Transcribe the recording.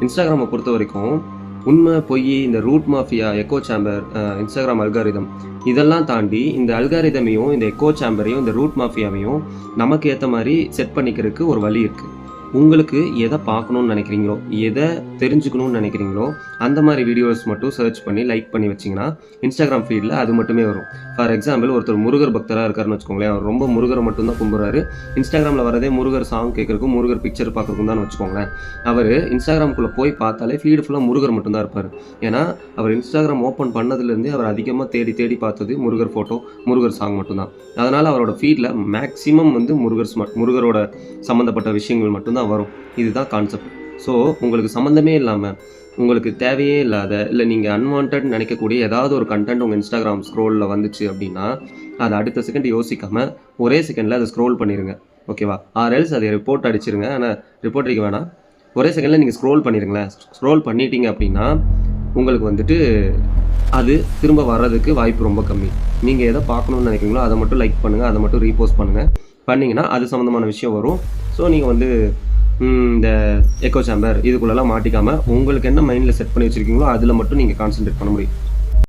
இன்ஸ்டாகிராமை பொறுத்த வரைக்கும் உண்மை பொய், இந்த root mafia, echo chamber, Instagram algorithm இதெல்லாம் தாண்டி இந்த அல்காரிதமையும் இந்த எக்கோ சேம்பரையும் இந்த ரூட் மாஃபியாவையும் நமக்கு ஏற்ற மாதிரி செட் பண்ணிக்கிறதுக்கு ஒரு வழி இருக்குது. உங்களுக்கு எதை பார்க்கணுன்னு நினைக்கிறீங்களோ, எதை தெரிஞ்சுக்கணும்னு நினைக்கிறீங்களோ அந்த மாதிரி வீடியோஸ் மட்டும் சர்ச் பண்ணி லைக் பண்ணி வச்சிங்கன்னா இன்ஸ்டாகிராம் ஃபீடில் அது மட்டுமே வரும். ஃபார் எக்ஸாம்பிள், ஒருத்தர் முருகர் பக்தராக இருக்காருன்னு வச்சுக்கோங்களேன். அவர் ரொம்ப முருகரை மட்டும்தான் கும்பிட்றாரு. இன்ஸ்டாகிராமில் வரதே முருகர் சாங் கேட்குறக்கும் முருகர் பிக்சர் பார்க்குறக்கும் தான் வச்சுக்கோங்களேன். அவர் இன்ஸ்டாகிராமுக்குள்ளே போய் பார்த்தாலே ஃபீடு ஃபுல்லாக முருகர் மட்டும்தான் இருப்பார். ஏன்னா அவர் இன்ஸ்டாகிராம் ஓப்பன் பண்ணதுலேருந்தே அவர் அதிகமாக தேடி தேடி பார்த்தது முருகர் ஃபோட்டோ, முருகர் சாங் மட்டும்தான். அதனால் அவரோட ஃபீடில் மேக்ஸிமம் வந்து முருகரோட சம்மந்தப்பட்ட விஷயங்கள் மட்டும்தான் வரும். இதுதான் கான்செப்ட். ஸோ உங்களுக்கு சம்மந்தமே இல்லாமல், உங்களுக்கு தேவையே இல்லாத, இல்லை நீங்கள் அன்வான்ட் நினைக்கக்கூடிய ஏதாவது ஒரு கண்டென்ட் உங்கள் இன்ஸ்டாகிராம் ஸ்க்ரோலில் வந்துச்சு அப்படின்னா அதை அடுத்த செகண்ட் யோசிக்காமல் ஒரே செகண்டில் அதை ஸ்க்ரோல் பண்ணிடுங்க. ஓகேவா? ஆர்எல்ஸ் அதை ரிப்போர்ட் அடிச்சிருங்க. ஆனால் ரிப்போர்ட் அடிக்க வேணாம், ஒரே செகண்டில் நீங்கள் ஸ்க்ரோல் பண்ணிடுங்களேன். ஸ்க்ரோல் பண்ணிட்டீங்க அப்படின்னா உங்களுக்கு வந்துட்டு அது திரும்ப வர்றதுக்கு வாய்ப்பு ரொம்ப கம்மி. நீங்கள் எதை பார்க்கணுன்னு நினைக்கிறீங்களோ அதை மட்டும் லைக் பண்ணுங்கள், அதை மட்டும் ரீபோஸ்ட் பண்ணுங்கள். பண்ணிங்கன்னா அது சம்மந்தமான விஷயம் வரும். ஸோ நீங்கள் வந்து இந்த எக்கோ சேம்பர் இதுக்குள்ளெல்லாம் மாட்டிக்காமல் உங்களுக்கு என்ன மைண்டில் செட் பண்ணி வச்சுருக்கீங்களோ அதில் மட்டும் நீங்கள் கான்சன்ட்ரேட் பண்ண முடியும்.